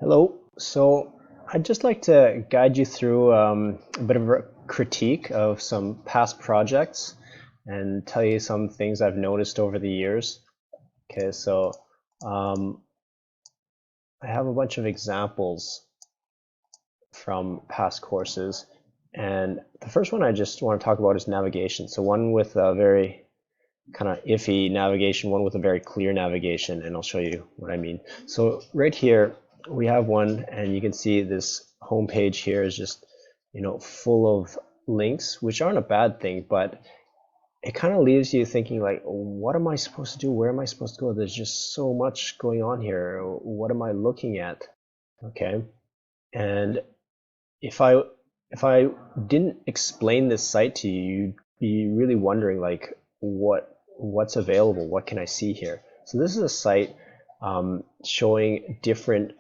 Hello. So I'd just like to guide you through a bit of a critique of some past projects and tell you some things I've noticed over the years. Okay, so um, I have a bunch of examples from past courses, and the first one I just want to talk about is navigation. So one with a very kind of iffy navigation, one with a very clear navigation, and I'll show you what I mean. So right here we have one, and you can see this home page here is just full of links, which aren't a bad thing, but it kind of leaves you thinking like, what am I supposed to do? Where am I supposed to go? There's just so much going on here. What am I looking at? Okay, and if I didn't explain this site to you, you'd be really wondering like what's available, what can I see here? So this is a site showing different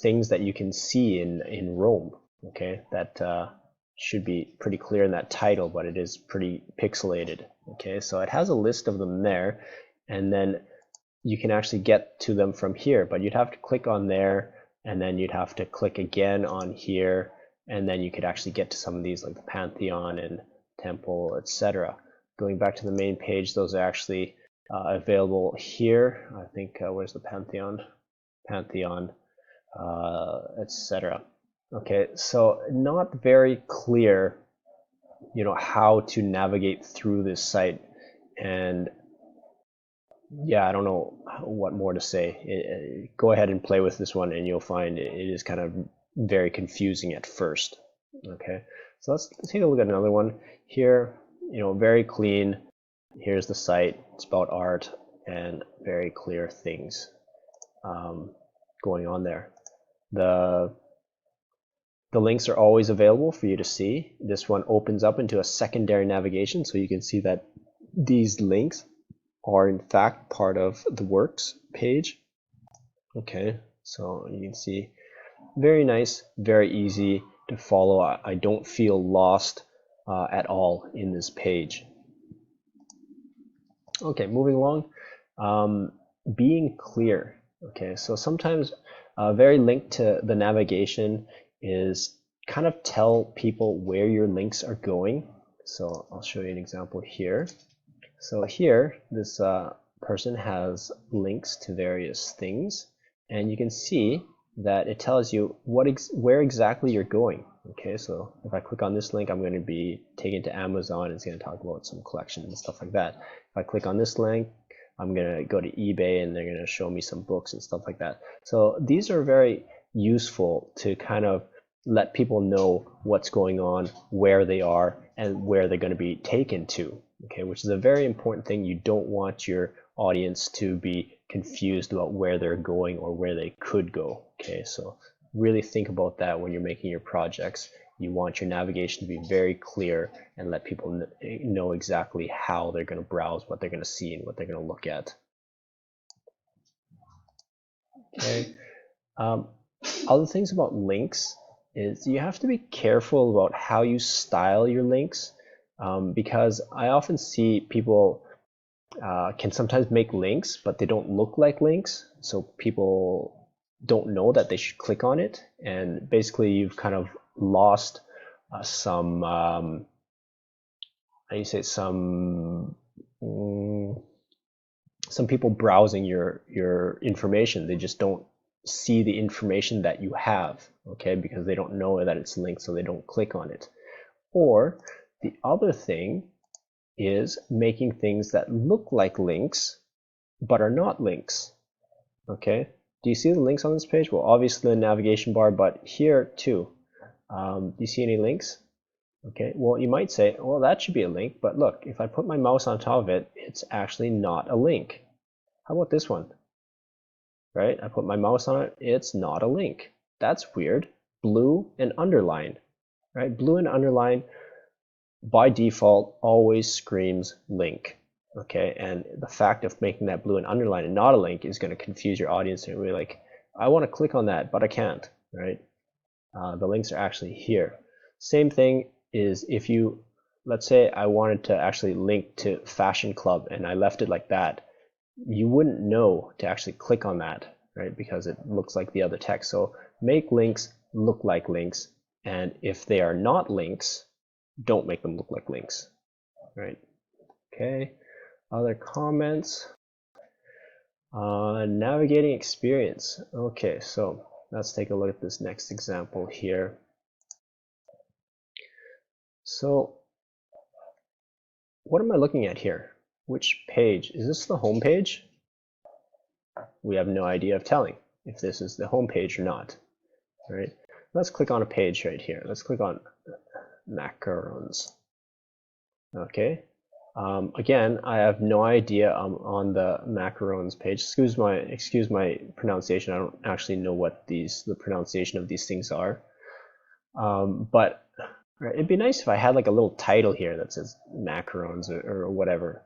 things that you can see in Rome. Okay, that should be pretty clear in that title, but it is pretty pixelated. Okay, so it has a list of them there, and then you can actually get to them from here, but you'd have to click on there, and then you'd have to click again on here, and then you could actually get to some of these like the Pantheon and Temple, etc. Going back to the main page, those are actually available here. I think where's the Pantheon, etc. Okay, so not very clear, how to navigate through this site, and yeah, I don't know what more to say. Go ahead and play with this one, and you'll find it is kind of very confusing at first. Okay, so let's take a look at another one here. Very clean. Here's the site. It's about art and very clear things going on there. The links are always available for you to see. This one opens up into a secondary navigation, so you can see that these links are in fact part of the works page. Okay, so you can see very nice, very easy to follow. I don't feel lost at all in this page. Okay, moving along. Being clear. Okay, so sometimes very linked to the navigation is kind of tell people where your links are going. So I'll show you an example here. So here, this person has links to various things, and you can see that it tells you where exactly you're going. Okay, so if I click on this link, I'm going to be taken to Amazon. It's going to talk about some collections and stuff like that. If I click on this link, I'm going to go to eBay, and they're going to show me some books and stuff like that. So these are very useful to kind of let people know what's going on, where they are, and where they're going to be taken to. Okay, which is a very important thing. You don't want your audience to be confused about where they're going or where they could go. Okay, so really think about that when you're making your projects. You want your navigation to be very clear and let people know exactly how they're going to browse, what they're going to see, and what they're going to look at. Okay. Other things about links is you have to be careful about how you style your links, because I often see people can sometimes make links, but they don't look like links, so people don't know that they should click on it, and basically you've kind of lost some how do you say, some people browsing your information. They just don't see the information that you have, okay, because they don't know that it's linked, so they don't click on it. Or the other thing is making things that look like links but are not links. Okay, do you see the links on this page? Well, obviously the navigation bar, but here too. Do you see any links? Okay, well, you might say, well, that should be a link, but look, if I put my mouse on top of it, it's actually not a link. How about this one? Right, I put my mouse on it, it's not a link. That's weird. Blue and underline, right? Blue and underline by default always screams link. Okay, and the fact of making that blue and underline and not a link is going to confuse your audience, and be like, I want to click on that, but I can't, right? The links are actually here. Same thing is if you, let's say I wanted to actually link to Fashion Club and I left it like that, you wouldn't know to actually click on that, right? Because it looks like the other text. So make links look like links, and if they are not links, don't make them look like links, right? Okay, other comments. Navigating experience. Okay, so let's take a look at this next example here. So what am I looking at here? Which page? Is this the home page? We have no idea of telling if this is the home page or not, right? Let's click on a page right here. Let's click on macarons. Okay. Again, I have no idea on the macarons page. Excuse my pronunciation. I don't actually know what the pronunciation of these things are. But it'd be nice if I had like a little title here that says macarons or whatever.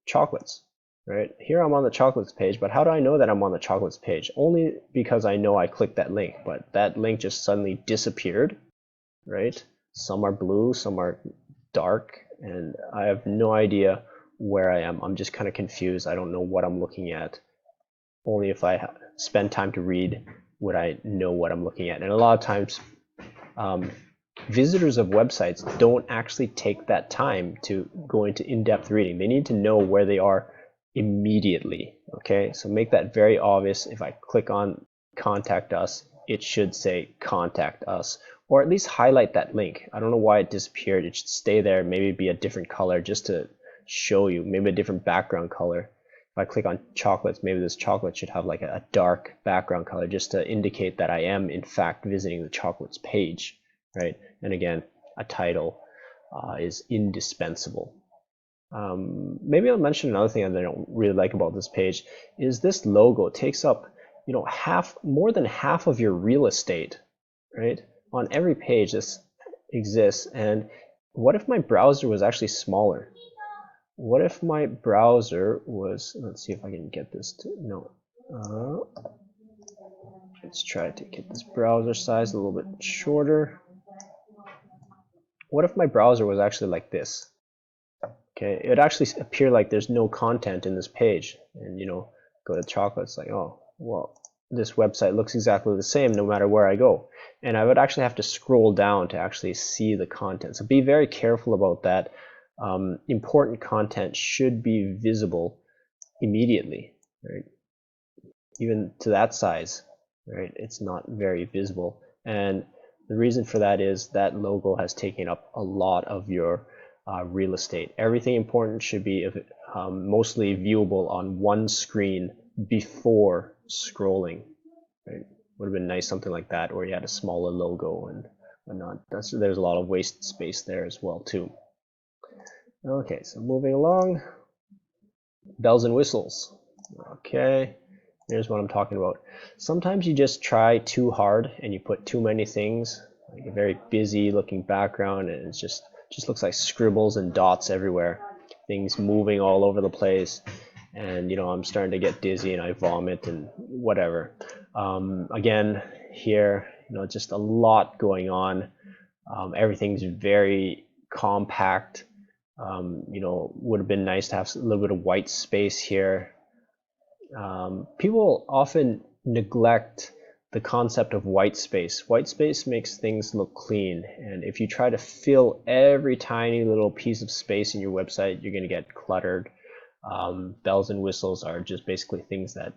Chocolates, right? Here I'm on the chocolates page, but how do I know that I'm on the chocolates page? Only because I know I clicked that link, but that link just suddenly disappeared, right? Some are blue, some are dark, and I have no idea where I am. I'm just kind of confused. I don't know what I'm looking at. Only if I spend time to read would I know what I'm looking at. And a lot of times, visitors of websites don't actually take that time to go into in-depth reading. They need to know where they are immediately. Okay, so make that very obvious. If I click on contact us, it should say contact us, or at least highlight that link. I don't know why it disappeared. It should stay there, maybe be a different color just to show you, maybe a different background color. If I click on chocolates, maybe this chocolate should have like a dark background color just to indicate that I am in fact visiting the chocolates page, right? And again, a title is indispensable. Maybe I'll mention another thing that I don't really like about this page is this logo takes up, more than half of your real estate, right? On every page this exists. And what if my browser was actually smaller? What if my browser was, let's see if I can get this to, no. Let's try to get this browser size a little bit shorter. What if my browser was actually like this? Okay, it would actually appear like there's no content in this page, and go to chocolates, like, oh, well, this website looks exactly the same no matter where I go. And I would actually have to scroll down to actually see the content. So be very careful about that. Important content should be visible immediately, right? Even to that size, right? It's not very visible. And the reason for that is that logo has taken up a lot of your real estate. Everything important should be mostly viewable on one screen before scrolling, right? Would have been nice, something like that, where you had a smaller logo and whatnot. There's a lot of wasted space there as well too. Okay, so moving along, bells and whistles. Okay, here's what I'm talking about. Sometimes you just try too hard and you put too many things, like a very busy looking background, and it just looks like scribbles and dots everywhere, things moving all over the place, and I'm starting to get dizzy and I vomit and whatever. Again, here, just a lot going on. Everything's very compact. Would have been nice to have a little bit of white space here. People often neglect the concept of white space. White space makes things look clean, and if you try to fill every tiny little piece of space in your website, you're going to get cluttered. Bells and whistles are just basically things that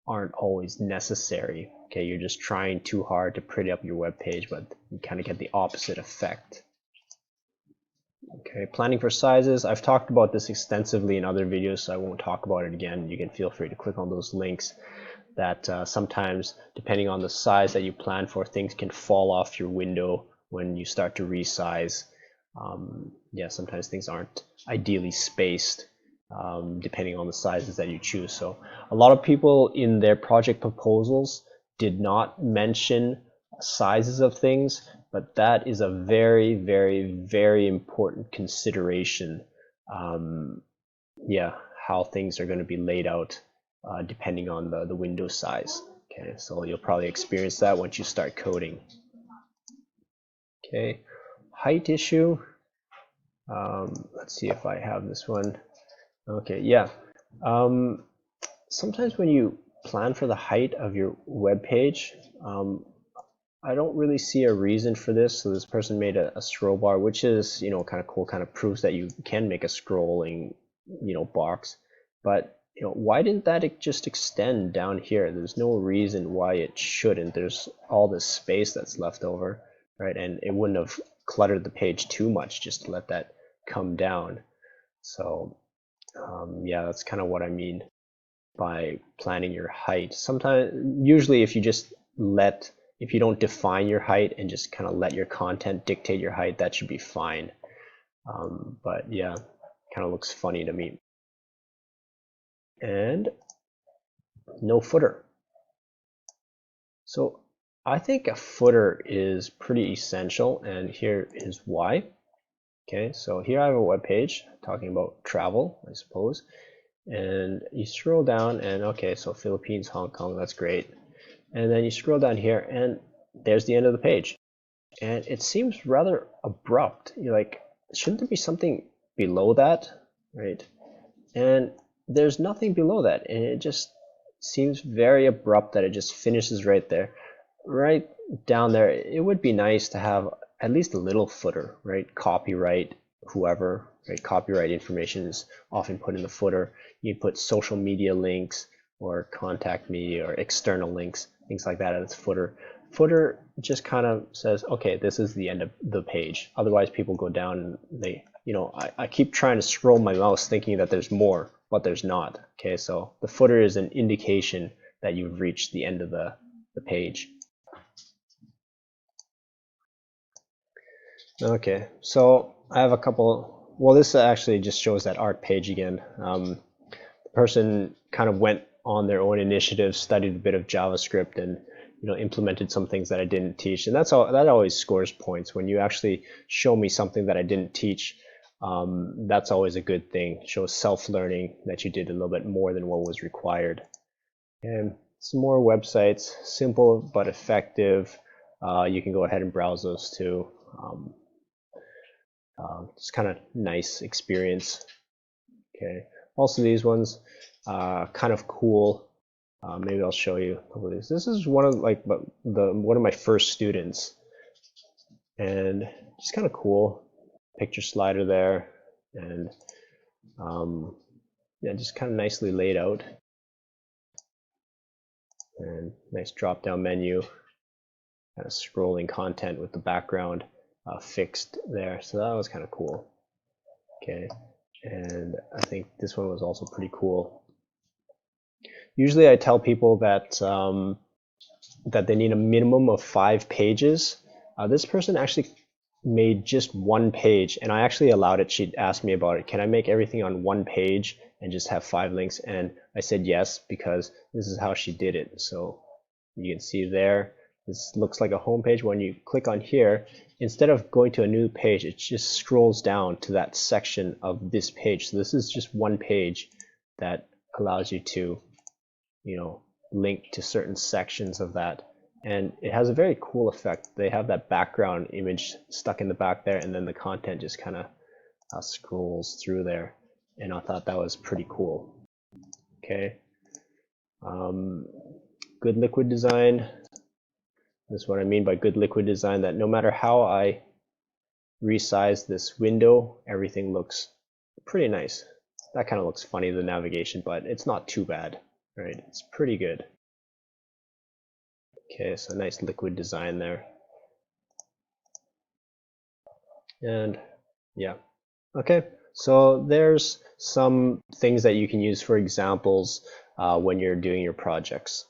aren't always necessary. Okay, you're just trying too hard to pretty up your web page, but you kind of get the opposite effect. Okay, planning for sizes. I've talked about this extensively in other videos, so I won't talk about it again. You can feel free to click on those links. That sometimes, depending on the size that you plan for, things can fall off your window when you start to resize. Yeah, sometimes things aren't ideally spaced depending on the sizes that you choose. So a lot of people in their project proposals did not mention sizes of things, but that is a very, very, very important consideration. Yeah, how things are going to be laid out depending on the window size. Okay, so you'll probably experience that once you start coding. Okay, height issue. Let's see if I have this one. Okay, yeah. Sometimes when you plan for the height of your web page. I don't really see a reason for this. So this person made a scroll bar, which is, you know, kind of cool, kind of proves that you can make a scrolling, you know, box. But, you know, why didn't that just extend down here? There's no reason why it shouldn't. There's all this space that's left over, right? And it wouldn't have cluttered the page too much just to let that come down. So yeah, that's kind of what I mean by planning your height. Sometimes, usually if you don't define your height and just kind of let your content dictate your height, that should be fine. But yeah, kind of looks funny to me. And no footer. So I think a footer is pretty essential, and here is why. Okay, so here I have a web page talking about travel, I suppose. And you scroll down and okay, so Philippines, Hong Kong, that's great. And then you scroll down here and there's the end of the page. And it seems rather abrupt. You're like, shouldn't there be something below that, right? And there's nothing below that. And it just seems very abrupt that it just finishes right there. Right down there, it would be nice to have at least a little footer, right? Copyright, whoever, right? Copyright information is often put in the footer. You put social media links or contact me or external links, things like that as footer. Footer just kind of says, okay, this is the end of the page. Otherwise, people go down and they, you know, I keep trying to scroll my mouse thinking that there's more, but there's not. Okay, so the footer is an indication that you've reached the end of the page. Okay, so I have a couple. Well, this actually just shows that art page again. The person kind of went on their own initiative, studied a bit of JavaScript, and implemented some things that I didn't teach. And that's all. That always scores points when you actually show me something that I didn't teach. That's always a good thing. It shows self-learning that you did a little bit more than what was required. And some more websites, simple but effective. You can go ahead and browse those too. It's kind of nice experience. Okay. Also these ones, kind of cool. Maybe I'll show you a couple of these. This is one of one of my first students, and just kind of cool. Picture slider there, and yeah, just kind of nicely laid out, and nice drop-down menu, kind of scrolling content with the background fixed there. So that was kind of cool. Okay, and I think this one was also pretty cool. Usually I tell people that that they need a minimum of 5 pages. This person actually made just 1 page, and I actually allowed it. She asked me about it. Can I make everything on 1 page and just have 5 links? And I said yes, because this is how she did it. So you can see there, this looks like a home page. When you click on here, instead of going to a new page, it just scrolls down to that section of this page. So this is just 1 page that allows you to, link to certain sections of that. And it has a very cool effect. They have that background image stuck in the back there, and then the content just kind of scrolls through there. And I thought that was pretty cool. Okay. Good liquid design. This is what I mean by good liquid design, that no matter how I resize this window, everything looks pretty nice. That kind of looks funny, the navigation, but it's not too bad, right? It's pretty good. Okay, so nice liquid design there. And yeah, okay, so there's some things that you can use for examples when you're doing your projects.